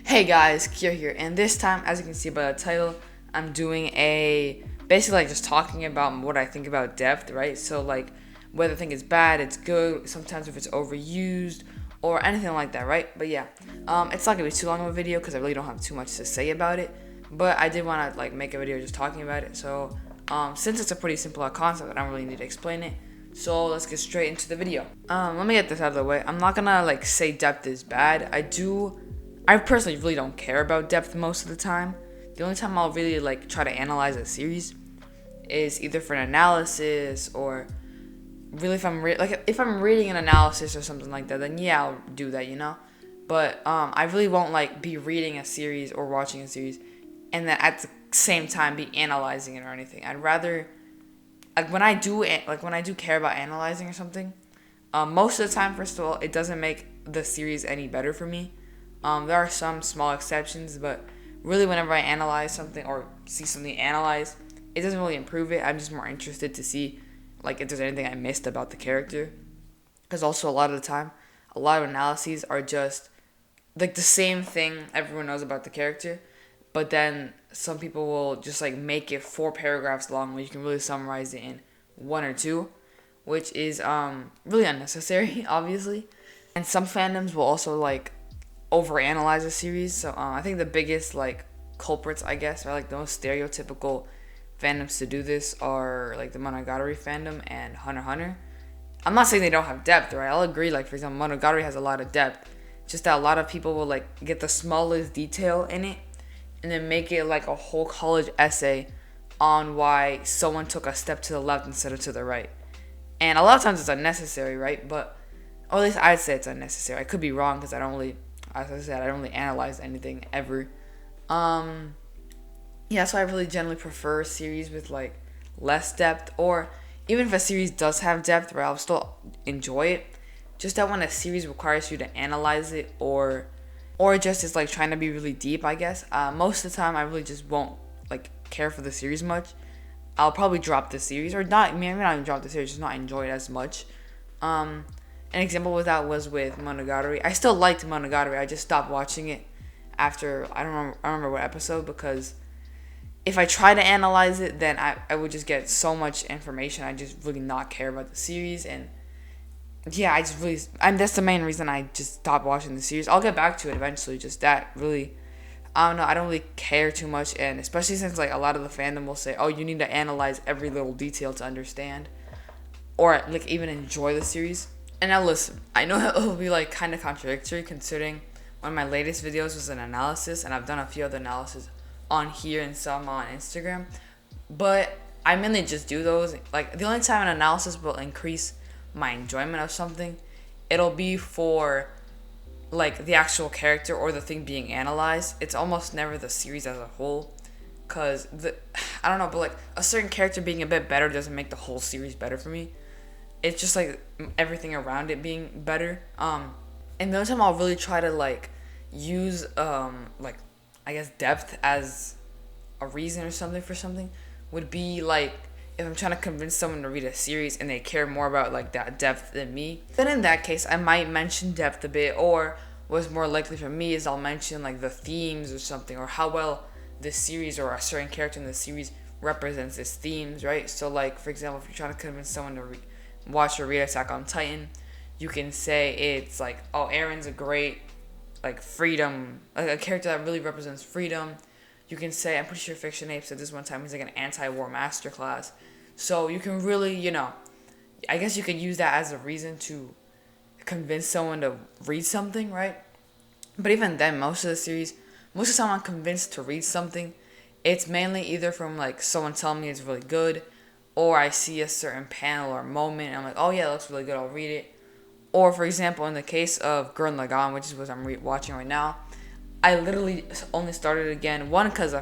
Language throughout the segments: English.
Hey guys, Kier here, and this time, as you can see by the title, I'm doing basically just talking about what I think about depth, right? So like whether I think it's bad, it's good, sometimes if it's overused or anything like that, right? But yeah, it's not gonna be too long of a video because I really don't have too much to say about it. But I did want to make a video just talking about it. So since it's a pretty simple concept, I don't really need to explain it. So let's get straight into the video. Let me get this out of the way. I'm not gonna say depth is bad. I personally really don't care about depth most of the time. The only time I'll really try to analyze a series is either for an analysis or really if if I'm reading an analysis or something like that, then yeah, I'll do that, But I really won't be reading a series or watching a series and then at the same time be analyzing it or anything. I'd rather when I do care about analyzing or something, most of the time, first of all, it doesn't make the series any better for me. There are some small exceptions, but really whenever I analyze something or see something analyzed, it doesn't really improve it. I'm just more interested to see if there's anything I missed about the character. Because also a lot of the time, a lot of analyses are just the same thing everyone knows about the character, but then some people will just make it 4 paragraphs long where you can really summarize it in 1 or 2, which is really unnecessary, obviously. And some fandoms will also overanalyze a series. So I think the biggest culprits, I guess, or the most stereotypical fandoms to do this are the Monogatari fandom and Hunter x Hunter. I'm not saying they don't have depth, right? I'll agree. For example, Monogatari has a lot of depth. Just that a lot of people will get the smallest detail in it and then make it a whole college essay on why someone took a step to the left instead of to the right. And a lot of times it's unnecessary, right? But or at least I'd say it's unnecessary. I could be wrong because I don't really, as I said, I don't really analyze anything ever. Yeah, that's why I really generally prefer a series with less depth, or even if a series does have depth, right, I'll still enjoy it. Just that when a series requires you to analyze it, or just is trying to be really deep, I guess. Most of the time, I really just won't care for the series much. I'll probably drop the series, or not. Maybe not even drop the series, just not enjoy it as much. An example with that was with Monogatari. I still liked Monogatari. I just stopped watching it after I don't remember what episode, because if I try to analyze it, then I would just get so much information. I just really not care about the series, and yeah, that's the main reason I just stopped watching the series. I'll get back to it eventually. Just that really, I don't know. I don't really care too much, and especially since a lot of the fandom will say, "Oh, you need to analyze every little detail to understand, or even enjoy the series." And now listen, I know it'll be kind of contradictory considering one of my latest videos was an analysis, and I've done a few other analyses on here and some on Instagram, but I mainly just do those. The only time an analysis will increase my enjoyment of something, it'll be for the actual character or the thing being analyzed. It's almost never the series as a whole, because I don't know, but a certain character being a bit better doesn't make the whole series better for me. It's just everything around it being better. And the only time I'll really try to use I guess depth as a reason or something for something would be if I'm trying to convince someone to read a series and they care more about that depth than me, then in that case I might mention depth a bit. Or what's more likely for me is I'll mention the themes or something, or how well this series or a certain character in the series represents its themes, right? So for example, if you're trying to convince someone to watch or read Attack on Titan, you can say it's oh, Aaron's a great freedom, a character that really represents freedom. You can say, I'm pretty sure Fiction Ape said this one time, he's an anti-war masterclass. So you can really, I guess you could use that as a reason to convince someone to read something, right? But even then, most of the time I'm convinced to read something, it's mainly either from someone telling me it's really good, or I see a certain panel or moment and I'm oh yeah, that looks really good, I'll read it. Or for example, in the case of Gurren Lagann, which is what I'm watching right now, I literally only started again, 1, because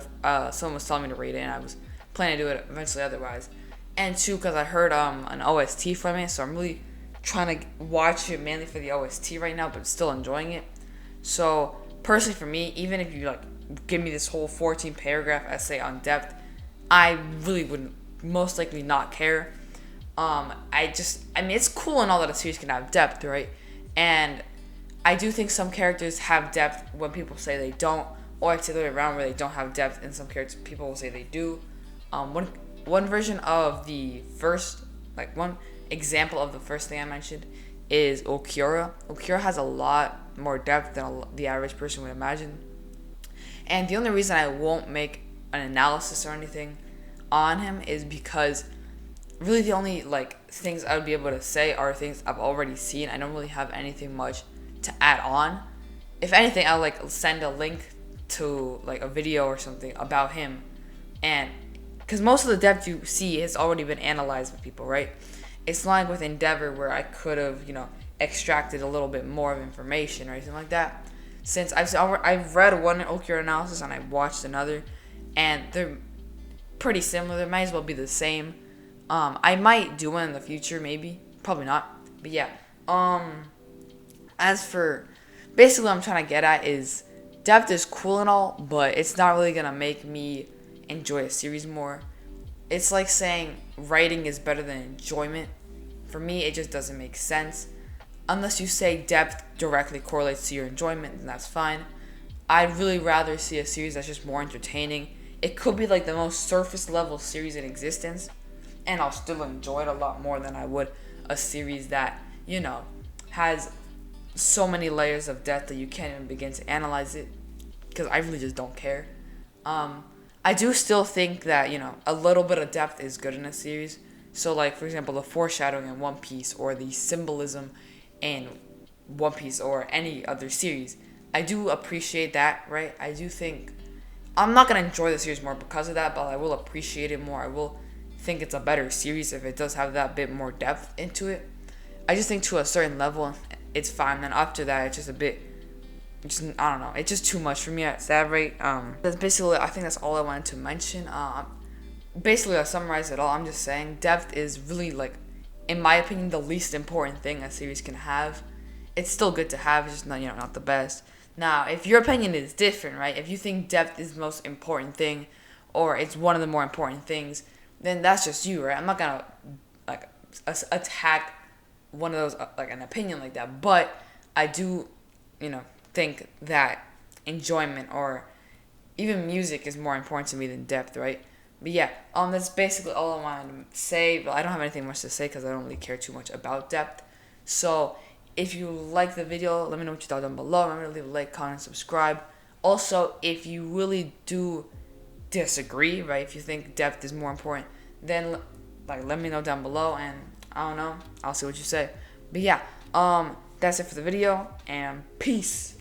someone was telling me to read it and I was planning to do it eventually otherwise, and 2, because I heard an OST from it, so I'm really trying to watch it mainly for the OST right now, but still enjoying it. So personally for me, even if you give me this whole 14 paragraph essay on depth, I really would most likely not care. I mean, it's cool and all that a series can have depth, right? And I do think some characters have depth when people say they don't, or it's the other way around where they don't have depth and some characters people will say they do. One version of the first, like one example of the first thing I mentioned is Okura. Okura has a lot more depth than the average person would imagine. And the only reason I won't make an analysis or anything on him is because really the only like things I would be able to say are things I've already seen. I don't really have anything much to add on. If anything, I'll like send a link to like a video or something about him, and because most of the depth you see has already been analyzed by people, right? It's not like with Endeavor where I could have, extracted a little bit more of information or anything like that. Since I've read one Okura analysis and I've watched another, and they're pretty similar. They might as well be the same. I might do one in the future, maybe, probably not. But yeah. As for basically, what I'm trying to get at is depth is cool and all, but it's not really gonna make me enjoy a series more. It's like saying writing is better than enjoyment. For me, it just doesn't make sense. Unless you say depth directly correlates to your enjoyment, then that's fine. I'd really rather see a series that's just more entertaining. It could be like the most surface level series in existence, and I'll still enjoy it a lot more than I would a series that, has so many layers of depth that you can't even begin to analyze it, because I really just don't care. I do still think that, a little bit of depth is good in a series. So, like, for example, the foreshadowing in One Piece or the symbolism in One Piece or any other series. I do appreciate that, right? I do think I'm not going to enjoy the series more because of that, but I will appreciate it more. I will think it's a better series if it does have that bit more depth into it. I just think to a certain level, it's fine. Then after that, it's just a bit, I don't know. It's just too much for me at that rate. That's basically, I think that's all I wanted to mention. Basically, to summarize it all, I'm just saying depth is really, like, in my opinion, the least important thing a series can have. It's still good to have, it's just not, not the best. Now, if your opinion is different, right? If you think depth is the most important thing, or it's one of the more important things, then that's just you, right? I'm not gonna like attack one of those like an opinion like that, but I do, think that enjoyment or even music is more important to me than depth, right? But yeah, that's basically all I wanted to say. But I don't have anything much to say because I don't really care too much about depth. So if you like the video, let me know what you thought down below. Remember to leave a like, comment, subscribe. Also, if you really do disagree, right? If you think depth is more important, then let me know down below, and I don't know, I'll see what you say. But yeah, that's it for the video, and peace.